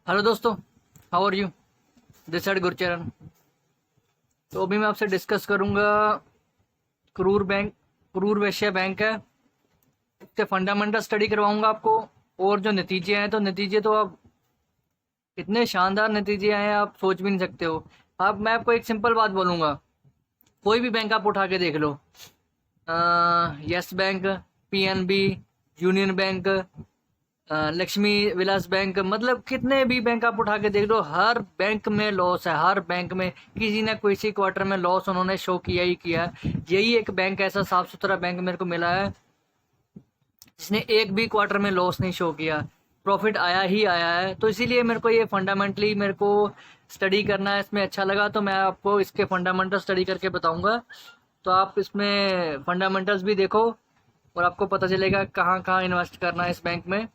Hello दोस्तों, how are you? This side Gurcharan. तो अभी मैं आपसे डिस्कस करूंगा करूर वैश्य बैंक है, इसके फंडामेंटल स्टडी करवाऊंगा आपको। और जो नतीजे हैं तो नतीजे तो आप इतने शानदार नतीजे आए हैं, आप सोच भी नहीं सकते हो। आप मैं आपको एक सिंपल बात बोलूंगा, कोई भी बैंक आप उठा के देख लो, yes bank, PNB, union bank, Lakshmi Vilas bank, मतलब कितने भी बैंक आप उठा के देख लो, हर बैंक में लॉस है। हर बैंक में किसी न किसी क्वार्टर में लॉस उन्होंने शो किया ही किया है। यही एक बैंक ऐसा साफ सुथरा बैंक मेरे को मिला है जिसने एक भी क्वार्टर में लॉस नहीं शो किया, प्रॉफिट आया ही आया है। तो इसीलिए मेरे को ये फंडामेंटली मेरे को स्टडी करना है, इसमें अच्छा लगा तो मैं आपको इसके फंडामेंटल स्टडी करके बताऊंगा। तो आप इसमें फंडामेंटल्स भी देखो और आपको पता चलेगा कहाँ कहाँ इन्वेस्ट करना है इस बैंक में।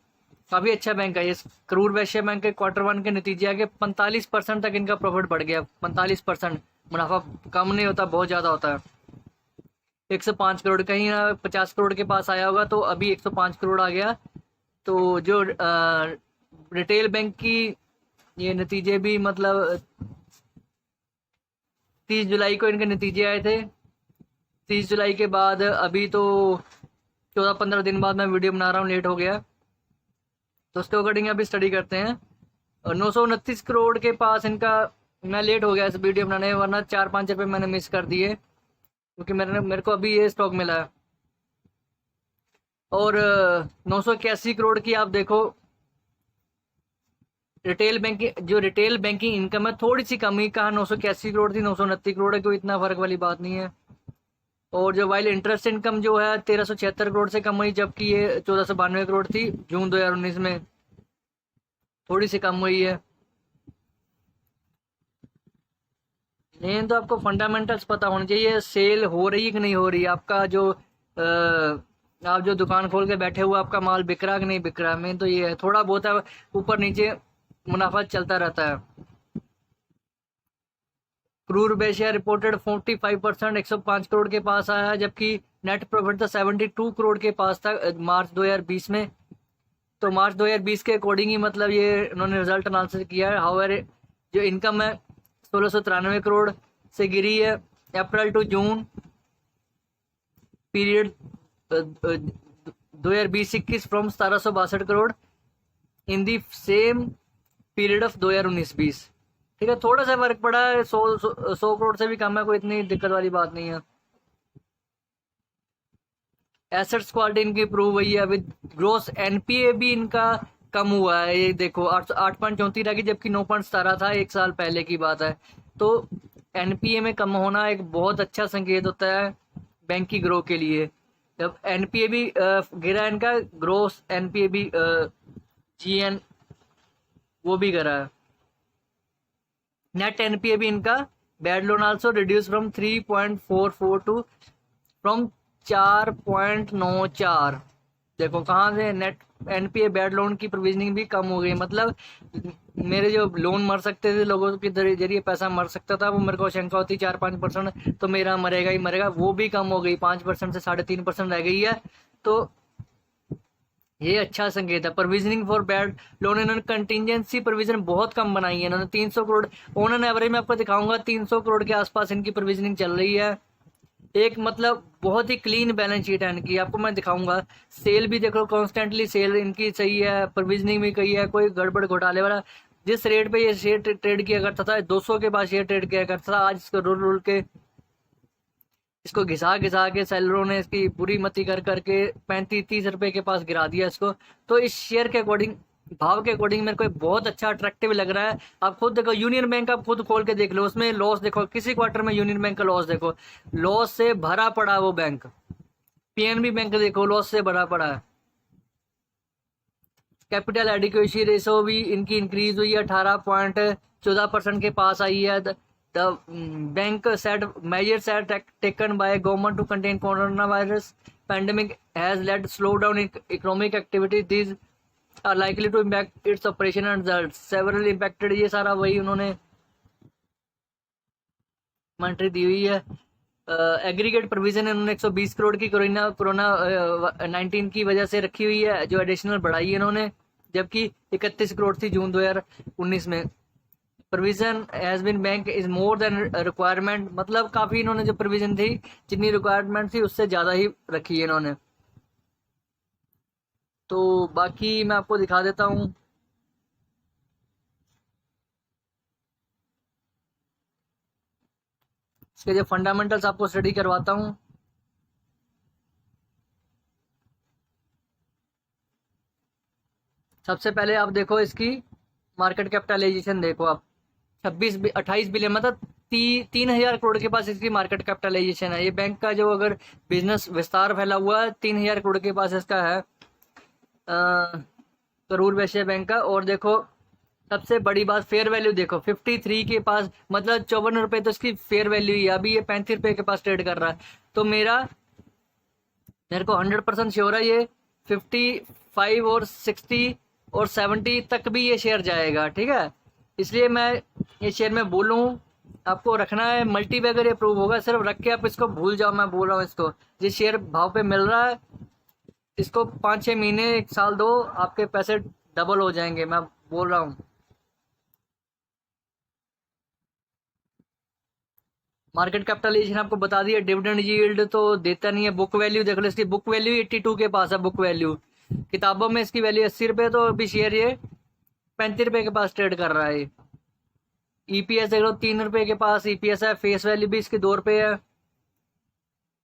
काफ़ी अच्छा बैंक है ये। करूर वैश्य बैंक के क्वार्टर 1 के नतीजे आगे 45% तक इनका प्रॉफिट बढ़ गया। 45% मुनाफा कम नहीं होता, बहुत ज़्यादा होता है। 105 करोड़, कहीं ना 50 करोड़ के पास आया होगा, तो अभी 105 करोड़ आ गया। तो जो रिटेल बैंक की ये नतीजे भी, मतलब 30 जुलाई को इनके नतीजे आए थे। 30 जुलाई के बाद अभी तो 14-15 दिन बाद मैं वीडियो बना रहा हूँ, लेट हो गया। तो उसके अकॉर्डिंग अभी स्टडी करते हैं। और 929 करोड़ के पास इनका, मैं लेट हो गया इस वीडियो बनाने, वरना 4-5 रुपये मैंने मिस कर दिए क्योंकि मेरे को अभी ये स्टॉक मिला है। और 981 करोड़ की आप देखो, रिटेल बैंकिंग इनकम है, थोड़ी सी कमी, कहा 981 करोड़ थी 929 करोड़ है, कोई इतना फर्क वाली बात नहीं है। और जो वाइल इंटरेस्ट इनकम जो है 1376 करोड़ से कम हुई, जबकि ये 1492 करोड़ थी जून 2019 में, थोड़ी सी कम हुई है। लेकिन तो आपको फंडामेंटल्स पता होने चाहिए, सेल हो रही है कि नहीं हो रही, आपका जो आप जो दुकान खोल के बैठे हुए, आपका माल बिक रहा कि नहीं बिक रहा। मेन तो ये है, थोड़ा बहुत है ऊपर नीचे मुनाफा चलता रहता है। क्रूर वैश्य रिपोर्टेड 45%, 105 करोड़ के पास आया है, जबकि नेट प्रॉफिट था 72 करोड़ के पास था मार्च 2020 में। तो मार्च 2020 के अकॉर्डिंग ही मतलब ये उन्होंने रिजल्ट एनालिसिस किया है। हाउएवर जो इनकम है 1693 करोड़ से गिरी है April to June period 2020-21 from 1762 crore in the same period of 2019-20। ठीक है, थोड़ा सा फर्क पड़ा है, 100 करोड़ से भी कम है, कोई इतनी दिक्कत वाली बात नहीं है। एसेट्स क्वालिटी इनकी इंप्रूव हुई है। अभी ग्रोस एनपीए भी इनका कम हुआ है, ये देखो 8.34 रही, जबकि 9.17 था, एक साल पहले की बात है। तो एनपीए में कम होना एक बहुत अच्छा संकेत होता है बैंक की ग्रो के लिए। जब एनपीए भी गिरा इनका, ग्रोस एनपीए भी जीएन वो भी गिरा है। नेट एनपीए भी इनका, bad loan also reduce from 3.44 to from 4.94। देखो कहाँ से नेट एनपीए बैड लोन की प्रोविजनिंग भी कम हो गई। मतलब मेरे जो लोन मर सकते थे, लोगों के जरिए पैसा मर सकता था, वो मेरे को शंका होती 4-5% तो मेरा मरेगा ही मरेगा, वो भी कम हो गई, 5% से 3.5% रह गई है। तो ये अच्छा संकेत है। प्रोविजनिंग फॉर बैड लोन, इन्होंने कंटिजेंसी प्रोविजन बहुत कम बनाई है इन्होंने, 300 करोड़ ऑन एन एवरेज में आपको दिखाऊंगा, 300 करोड़ के आसपास इनकी प्रोविजनिंग चल रही है। एक मतलब बहुत ही क्लीन बैलेंस शीट है इनकी, आपको मैं दिखाऊंगा। सेल भी देखो, कॉन्स्टेंटली सेल इनकी सही है, प्रोविजनिंग भी कही है, कोई गड़बड़ घोटाले वाला। जिस रेट पे ये शेयर ट्रेड किया करता था, 200 के बाद शेयर ट्रेड किया करता था, आज इसको रोल रोल के, इसको घिसा घिसा के सेलरों ने इसकी बुरी मती कर करके 35-30 रुपए के पास गिरा दिया इसको। तो इस शेयर के अकॉर्डिंग, भाव के अकॉर्डिंग मेरे को बहुत अच्छा अट्रैक्टिव लग रहा है। आप खुद देखो, यूनियन बैंक आप खुद खोल के देख लो, उसमें लॉस देखो, किसी क्वार्टर में यूनियन बैंक का लॉस देखो, लॉस से भरा पड़ा वो बैंक। पीएनबी बैंक देखो, लॉस से भरा पड़ा है। कैपिटल एडिक्वेसी रेशो भी इनकी इंक्रीज हुई है, 18.14% के पास आई है। The bank set measures are taken by government to contain corona virus pandemic has led slow down economic activity, these are likely to impact its operation and result several impacted. ये सारा वही उन्होंने कमेंट्री दी हुई है। Aggregate provision इन्होंने 120 करोड़ की corona 19 की वजह से रखी हुई है, जो एडिशनल बढ़ाई है इन्होंने, जबकि 31 करोड़ थी जून 2019 में। Provision has been bank is more than requirement, मतलब काफी इन्होंने जो प्रोविजन थी, जितनी रिक्वायरमेंट थी उससे ज्यादा ही रखी है इन्होंने। तो बाकी मैं आपको दिखा देता हूँ। इसके जो फंडामेंटल्स आपको स्टडी करवाता हूँ। सबसे पहले आप देखो इसकी मार्केट कैपिटलाइजेशन, देखो आप 28 बिलियन, मतलब 3,000 करोड़ के पास इसकी मार्केट कैपिटलाइजेशन है। ये बैंक का जो अगर बिजनेस विस्तार फैला हुआ है, 3,000 करोड़ के पास इसका है करूर वैश्य बैंक का। और देखो सबसे बड़ी बात, फेयर वैल्यू देखो 53 के पास, मतलब 54 रुपये तो इसकी फेयर वैल्यू ही है। अभी ये 35 रुपये के पास ट्रेड कर रहा है। तो मेरे को 100% श्योर है ये 55 और 60 और 70 तक भी ये शेयर जाएगा, ठीक है। इसलिए मैं ये शेयर में बोलूँ, आपको रखना है मल्टी बैगर, अप्रूव होगा, सिर्फ रख के आप इसको भूल जाओ। मैं बोल रहा हूँ इसको, जिस शेयर भाव पे मिल रहा है इसको 5-6 महीने 1 साल दो, आपके पैसे डबल हो जाएंगे, मैं बोल रहा हूँ। मार्केट कैपिटलाइजेशन आपको बता दिया। डिविडेंड यील्ड तो देता नहीं है। बुक वैल्यू देख लो, इसकी बुक वैल्यू 82 के पास है। बुक वैल्यू किताबों में इसकी वैल्यू 80 रुपये, तो अभी शेयर ये 35 रुपये के पास ट्रेड कर रहा है। ईपीएस देख लो 3 रुपये के पास ईपीएस है। फेस वैल्यू भी इसकी 2 रुपये है।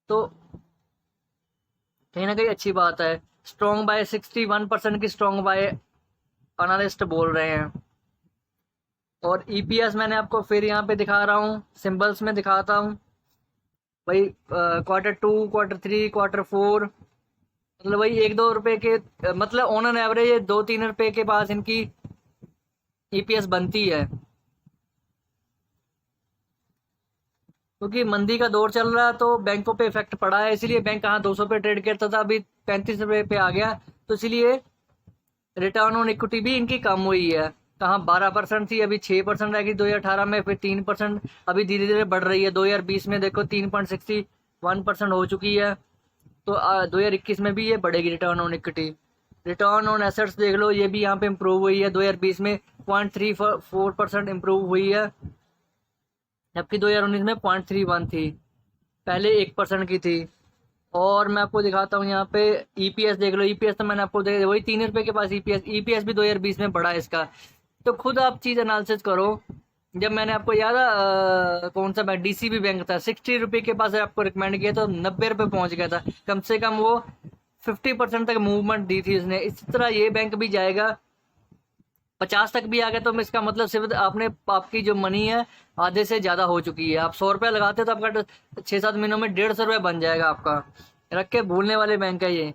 तो कहीं ना कहीं अच्छी बात है। स्ट्रॉन्ग बाय 61% की स्ट्रॉन्ग बाय एनालिस्ट बोल रहे हैं। और ईपीएस मैंने आपको फिर यहाँ पे दिखा रहा हूँ, सिंबल्स में दिखाता हूँ भाई। Q2, Q3, Q4, मतलब वही 1-2 रुपए के, मतलब ऑन एन एवरेज 2-3 रुपए के पास इनकी ईपीएस बनती है। क्योंकि मंदी का दौर चल रहा है तो बैंकों पे इफेक्ट पड़ा है, इसलिए बैंक कहाँ 200 पे ट्रेड करता था, अभी 35 रुपए पे आ गया। तो इसलिए रिटर्न ऑन इक्विटी भी इनकी कम हुई है। कहाँ 12% थी, अभी 6% रहेगी 2018 में, फिर 3%, अभी धीरे धीरे बढ़ रही है। 2020 में देखो 3.61% हो चुकी है। तो 2021 में भी ये बढ़ेगी return on equity. Return on assets देख लो, ये भी यहाँ पे इम्प्रूव हुई है। 2020 में 0.34% इम्प्रूव हुई है, जबकि 2019 में 0.31 थी, पहले 1% की थी। और मैं आपको दिखाता हूँ यहाँ पे ईपीएस देख लो। ईपीएस तो मैंने आपको देखा, वही 3 रुपए के पास ईपीएस भी 2020 में बढ़ा है इसका। तो खुद आप चीज एनालिसिस करो। जब मैंने आपको याद है कौन सा बैंक, डीसीबी बैंक था, 60 रुपए के पास आपको रिकमेंड किया तो 90 रुपए पहुंच गया था। कम से कम वो 50% तक मूवमेंट दी थी उसने। इसी तरह ये बैंक भी जाएगा, 50 तक भी आ गया तो इसका मतलब सिर्फ आपकी जो मनी है आधे से ज्यादा हो चुकी है। आप 100 रुपये लगाते तो आपका 6-7 महीनों में 150 रुपये बन जाएगा आपका। रख के भूलने वाले बैंक है ये।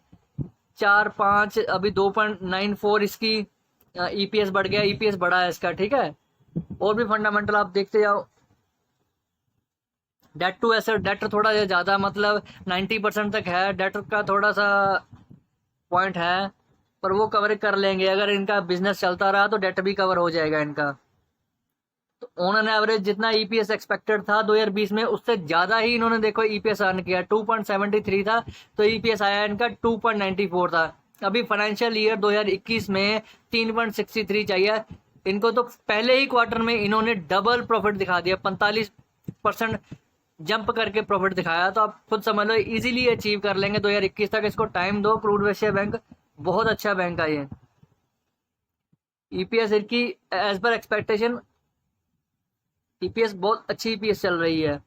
4-5, अभी 2.94 इसकी ईपीएस बढ़ गया, ईपीएस बढ़ा है इसका, ठीक है। और भी फंडामेंटल आप देखते जाओ। डेट टू एसेट, डेट थोड़ा ज्यादा, मतलब 90% तक है डेट का, थोड़ा सा पॉइंट है, पर वो कवर कर लेंगे। अगर इनका बिजनेस चलता रहा तो डेट भी कवर हो जाएगा इनका। तो ऑन एन एवरेज जितना ईपीएस एक्सपेक्टेड था 2020 में, उससे ज्यादा ही इन्होंने देखो ईपीएस अर्न किया। 2.73 था तो ईपीएस आया इनका 2.94 था। अभी फाइनेंशियल ईयर 2021 में 3.63 चाहिए इनको। तो पहले ही क्वार्टर में इन्होंने डबल प्रॉफिट दिखा दिया, 45% जंप करके प्रॉफिट दिखाया। तो आप खुद समझ लो इजीली अचीव कर लेंगे 2021 तक। इसको टाइम दो। करूर वैश्य बैंक बहुत अच्छा बैंक है ये। ईपीएस इनकी एज पर एक्सपेक्टेशन ईपीएस बहुत अच्छी ईपीएस चल रही है।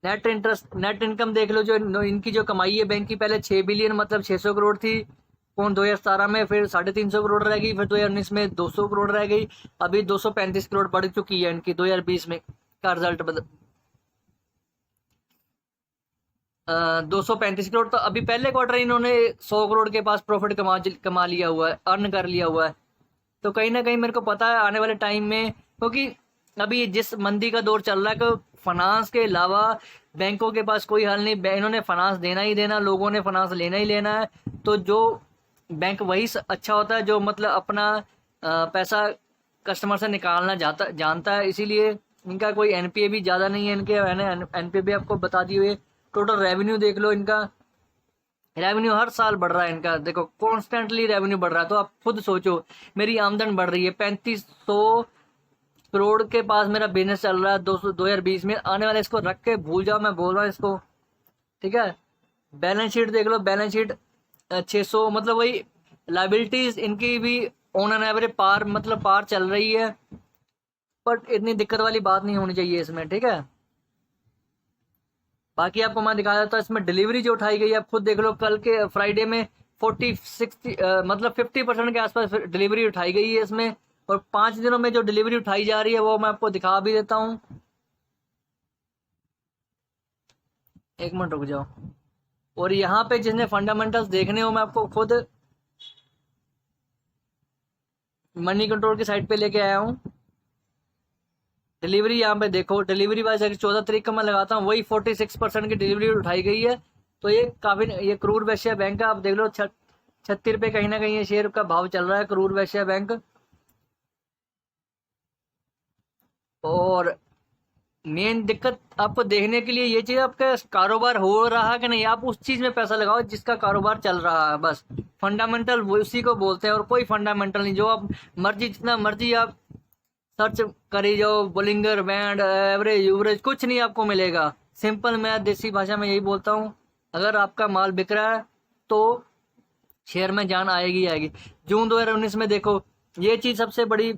नेट इंटरेस्ट, नेट इनकम देख लो, जो इनकी जो कमाई है बैंक की, पहले 6 बिलियन मतलब 600 करोड़ थी कौन 2017 में, फिर 350 करोड़ रह गई, फिर 2019 में 200 करोड़ रह गई, अभी 235 करोड़ बढ़ चुकी है इनकी 2020 में का रिजल्ट। 235 करोड़। तो अभी पहले क्वार्टर इन्होंने 100 करोड़ के पास प्रॉफिट कमा लिया हुआ है, अर्न कर लिया हुआ है। तो कहीं ना कहीं मेरे को पता है आने वाले टाइम में, क्योंकि अभी जिस मंदी का दौर चल रहा है कि फाइनेंस के अलावा बैंकों के पास कोई हल नहीं, इन्होंने फाइनेंस देना ही देना, लोगों ने फाइनेंस लेना ही लेना है। तो जो बैंक वही अच्छा होता है जो मतलब अपना पैसा कस्टमर से निकालना जानता है। इसीलिए इनका कोई एनपीए भी ज़्यादा नहीं है इनके, मैंने एनपीए भी आपको बता दी हुई है। टोटल रेवेन्यू देख लो इनका रेवेन्यू हर साल बढ़ रहा है इनका, देखो कॉन्स्टेंटली रेवेन्यू बढ़ रहा है। तो आप खुद सोचो, मेरी आमदन बढ़ रही है, 3500 करोड़ के पास मेरा बिजनेस चल रहा है 2020 में। आने वाले इसको रख के भूल जाओ, मैं बोल रहा हूँ इसको, ठीक है। बैलेंस शीट देख लो, बैलेंस शीट 600, मतलब वही लाइबिलिटीज इनकी भी ऑन एन एवरेज पार, मतलब पार चल रही है। बट इतनी दिक्कत वाली बात नहीं होनी चाहिए इसमें, ठीक है। बाकी आपको मैं दिखा देता हूँ इसमें डिलीवरी जो उठाई गई है, आप खुद देख लो। कल के फ्राइडे में 40-60 मतलब 50% के आसपास डिलीवरी उठाई गई है इसमें। और 5 दिनों में जो डिलीवरी उठाई जा रही है वो मैं आपको दिखा भी देता हूँ। एक मिनट रुक जाओ। और यहाँ पे जिसने फंडामेंटल्स देखने हो, मैं आपको खुद मनी कंट्रोल की साइट पे लेके आया हूँ। डिलीवरी यहाँ पे देखो, डिलीवरी वाइज 14 तारीख का मैं लगाता हूँ, वही 46% की डिलीवरी उठाई गई है। तो ये काफी, ये करूर वैश्य बैंक का आप देख लो, 36 रुपये कहीं ना कहीं ये शेयर का भाव चल रहा है, करूर वैश्य बैंक। और मेन दिक्कत आपको देखने के लिए ये चीज, आपका कारोबार हो रहा है कि नहीं। आप उस चीज में पैसा लगाओ जिसका कारोबार चल रहा है, बस। फंडामेंटल उसी को बोलते हैं, और कोई फंडामेंटल नहीं। जो आप मर्जी, जितना मर्जी आप सर्च करी जाओ, बोलिंगर बैंड, एवरेज यूवरेज, कुछ नहीं आपको मिलेगा। सिंपल, मैं देसी भाषा में यही बोलता हूँ, अगर आपका माल बिक रहा है तो शेयर में जान आएगी आएगी। जून 2019 में देखो, ये चीज सबसे बड़ी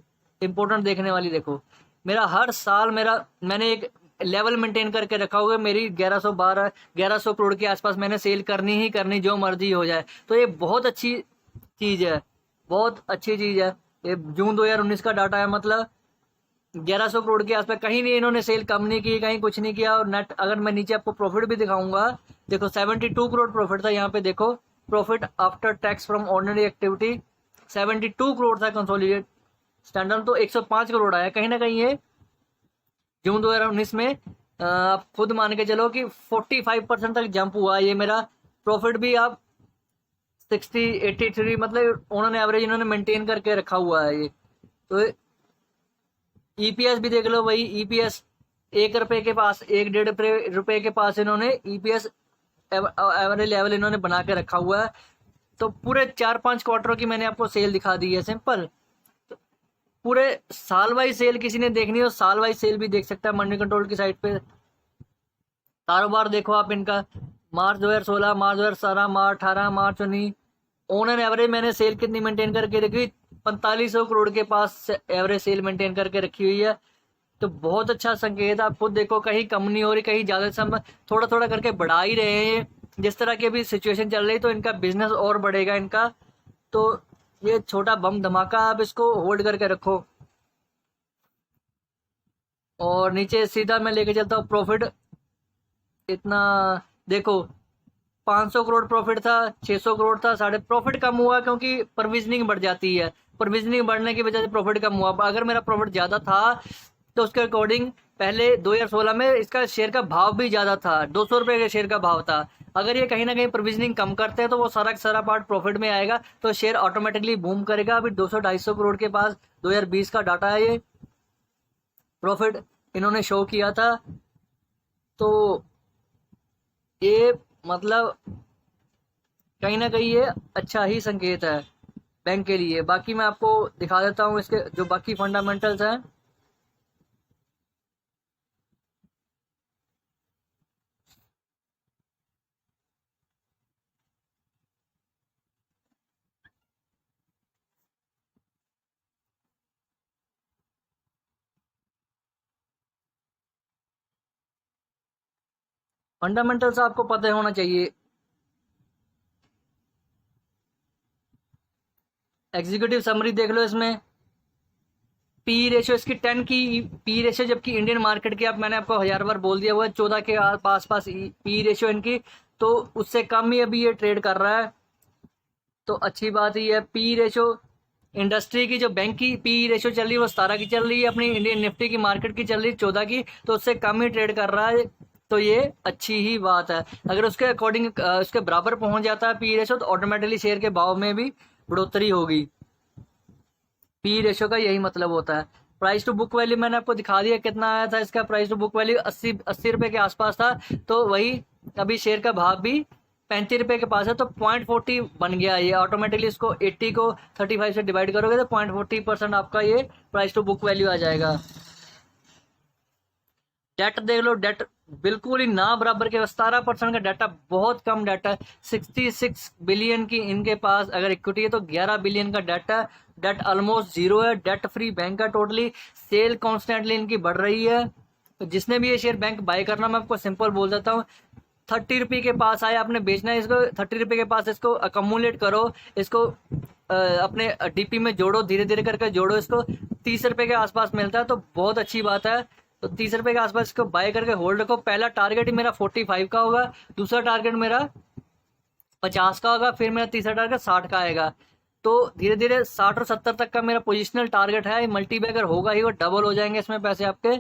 इंपॉर्टेंट देखने वाली। देखो मेरा हर साल, मैंने एक लेवल मेंटेन करके रखा हुआ है, मेरी 1112 करोड़ के आसपास मैंने सेल करनी ही करनी, जो मर्जी हो जाए। तो ये बहुत अच्छी चीज है, बहुत अच्छी चीज है। ये जून 2019 का डाटा है, मतलब 1100 करोड़ के आसपास। कहीं नहीं इन्होंने सेल कम नहीं की, कहीं कुछ नहीं किया। और नेट, अगर मैं नीचे आपको प्रॉफिट भी दिखाऊंगा, देखो 72 करोड़ प्रॉफिट था यहाँ पे। देखो profit after tax from ordinary activity 72 crore था। कंसोलिडेट स्टैंडर्ड तो 105 करोड़ आया। कहीं ना कहीं ये जून 2019 में आप खुद मान के चलो कि 45% तक जंप हुआ ये मेरा प्रॉफिट भी। आप 60-83, मतलब उन्होंने एवरेज इन्होंने मेंटेन करके रखा हुआ है ये। तो ईपीएस भी देख लो, वही ईपीएस 1 रुपए के पास, 1-1.5 रुपए के पास इन्होंने ईपीएस एवरेज लेवल इन्होंने बना के रखा हुआ है। तो पूरे 4-5 क्वार्टरों की मैंने आपको सेल दिखा दी है, सिंपल। पूरे साल वाइज सेल किसी ने देखनी हो, साल वाइज सेल भी देख सकता है मनी कंट्रोल की साइट पे। कारोबार देखो आप इनका, मार्च 2016, मार्च 2017, मार्च 18, मार्च 19, ऑन एन एवरेज मैंने सेल कितनी मेंटेन करके रखी, 4500 करोड़ के पास एवरेज सेल मेंटेन करके रखी हुई है। तो बहुत अच्छा संकेत। आप खुद देखो, कहीं कम नहीं हो रही, कहीं ज्यादा, सब थोड़ा थोड़ा करके बढ़ा ही रहे हैं। जिस तरह की अभी सिचुएशन चल रही, तो इनका बिजनेस और बढ़ेगा इनका। तो ये छोटा बम धमाका, आप इसको होल्ड करके रखो। और नीचे सीधा मैं लेके चलता हूँ प्रॉफिट। इतना देखो, 500 करोड़ प्रॉफिट था, 600 करोड़ था, साढ़े प्रॉफिट कम हुआ क्योंकि प्रोविजनिंग बढ़ जाती है। प्रोविजनिंग बढ़ने की वजह से प्रॉफिट कम हुआ। अगर मेरा प्रॉफिट ज्यादा था तो उसके अकॉर्डिंग पहले 2016 में इसका शेयर का भाव भी ज्यादा था, 200 रुपए का शेयर का भाव था। अगर ये कहीं ना कहीं प्रोविजनिंग कम करते हैं तो वो सारा का सारा पार्ट प्रॉफिट में आएगा, तो शेयर ऑटोमेटिकली बूम करेगा। अभी 200-250 करोड़ के पास 2020 का डाटा है, ये प्रॉफिट इन्होंने शो किया था। तो ये मतलब कहीं ना कहीं ये अच्छा ही संकेत है बैंक के लिए। बाकी मैं आपको दिखा देता हूँ इसके जो बाकी फंडामेंटल्स हैं। फंडामेंटल्स आपको पता होना चाहिए। एग्जीक्यूटिव समरी देख लो, इसमें पी रेशियो इसकी 10 की पी रेशियो, जबकि इंडियन मार्केट की, आप मैंने आपको 1000 बार बोल दिया हुआ है, 14 के आस पास पी रेशियो इनकी। तो उससे कम ही अभी ये ट्रेड कर रहा है, तो अच्छी बात ही है। पी रेशियो इंडस्ट्री की, जो बैंक की पी रेशियो चल रही है वो 17 की चल रही है, अपनी इंडियन निफ्टी की मार्केट की चल रही है 14 की, तो उससे कम ही ट्रेड कर रहा है। तो ये अच्छी ही बात है। अगर उसके अकॉर्डिंग उसके बराबर पहुंच जाता है पी रेशियो, तो ऑटोमेटिकली शेयर के भाव में भी बढ़ोतरी होगी। पी रेशियो का यही मतलब होता है। प्राइस टू बुक वैल्यू मैंने आपको दिखा दिया कितना आया था इसका। प्राइस टू बुक वैल्यू 80 रुपए के आसपास था। तो वही अभी शेयर का भाव भी ₹35 के पास है, तो 0.40 बन गया ये ऑटोमेटिकली। इसको 80 को 35 से डिवाइड करोगे तो 0.40% आपका ये प्राइस टू बुक वैल्यू आ जाएगा। डेट देख लो, डेट बिल्कुल ही ना बराबर के 17% का डाटा, बहुत कम डाटा है। 66 बिलियन की इनके पास अगर इक्विटी है तो 11 बिलियन का डाटा। डेट ऑलमोस्ट जीरो है, डेट फ्री बैंक का टोटली। सेल कॉन्स्टेंटली इनकी बढ़ रही है। तो जिसने भी ये शेयर बैंक बाय करना, मैं आपको सिंपल बोल देता हूँ, ₹30 के पास आया, आपने बेचना है इसको ₹30 के पास, इसको अकमुलेट करो, इसको अपने डीपी में जोड़ो, धीरे धीरे करके जोड़ो, इसको ₹30 के आसपास मिलता है तो बहुत अच्छी बात है। तो ₹30 के आसपास इसको बाय करके होल्ड रखो। पहला टारगेट ही मेरा 45 का होगा, दूसरा टारगेट मेरा 50 का होगा, फिर मेरा तीसरा टारगेट 60 का आएगा। तो धीरे धीरे 60 और 70 तक का मेरा पोजिशनल टारगेट है। मल्टी बैगर होगा ही, वो डबल हो जाएंगे इसमें पैसे आपके।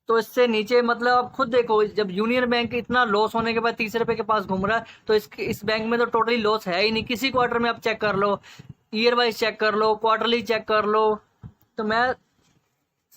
तो इससे नीचे मतलब आप खुद देखो, जब यूनियन बैंक इतना लॉस होने के बाद ₹30 के पास घूम रहा है, तो इस बैंक में तो टोटली लॉस है ही नहीं। किसी क्वार्टर में आप चेक कर लो, ईयर वाइज चेक कर लो, क्वार्टरली चेक कर लो। तो मैं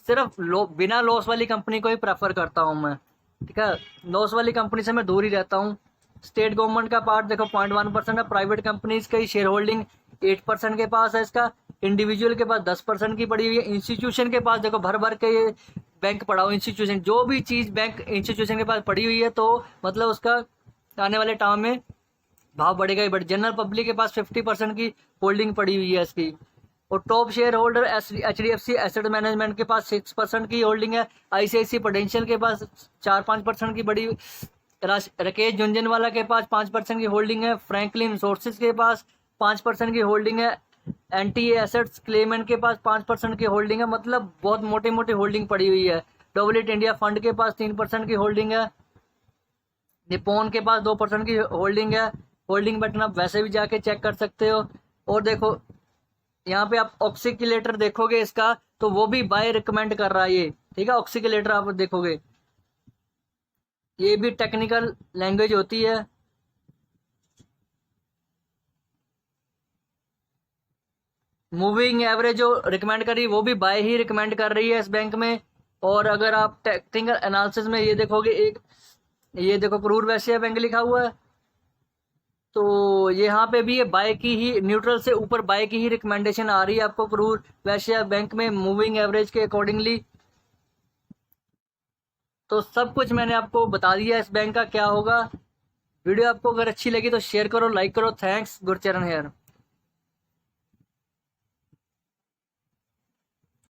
सिर्फ बिना लॉस वाली कंपनी को ही प्रेफर करता हूँ मैं, ठीक है। लॉस वाली कंपनी से मैं दूर ही रहता हूँ। स्टेट गवर्नमेंट का पार्ट देखो 0.1% है, प्राइवेट कंपनीज की शेयर होल्डिंग 8% के पास है इसका, इंडिविजुअल के पास 10% की पड़ी हुई है, इंस्टीट्यूशन के पास देखो भर भर के ये बैंक पड़ा हुआ। इंस्टीट्यूशन जो भी चीज़ बैंक इंस्टीट्यूशन के पास पड़ी हुई है तो मतलब उसका आने वाले टाइम में भाव बढ़ेगा ही। बट जनरल पब्लिक के पास 50% की होल्डिंग पड़ी हुई है इसकी। और top share holder HDFC asset management के पास 6% की होल्डिंग है, ICICI प्रूडेंशियल के पास 4-5% की बड़ी, राकेश झुनझुनवाला के पास 5% की होल्डिंग है, फ्रैंकलिन रिसोर्सेज के पास 5% की होल्डिंग है, NTA एसेट्स क्लेमेंट के पास 5% की होल्डिंग है। मतलब बहुत मोटी मोटी होल्डिंग पड़ी हुई है। डब्ल्यूएट इंडिया फंड के पास 3% की होल्डिंग है, निप्पॉन के पास 2% की होल्डिंग है। होल्डिंग बटन आप वैसे भी जाके चेक कर सकते हो। और देखो यहाँ पे आप ऑक्सीक्यूलेटर देखोगे इसका, तो वो भी बाय रिकमेंड कर रहा है ये, ठीक है। ऑक्सीक्यूलेटर आप देखोगे, ये भी टेक्निकल लैंग्वेज होती है। मूविंग एवरेज जो रिकमेंड कर रही है वो भी बाय ही रिकमेंड कर रही है इस बैंक में। और अगर आप टेक्निकल एनालिसिस में ये देखोगे, एक ये देखो क्रूर वैश्य बैंक लिखा हुआ है, तो यहाँ पे भी ये बाय की ही, न्यूट्रल से ऊपर बाय की ही रिकमेंडेशन आ रही है आपको क्रूर वैश्य बैंक में मूविंग एवरेज के अकॉर्डिंगली। तो सब कुछ मैंने आपको बता दिया इस बैंक का क्या होगा। वीडियो आपको अगर अच्छी लगी तो शेयर करो, लाइक करो। Thanks, Gurcharan hair.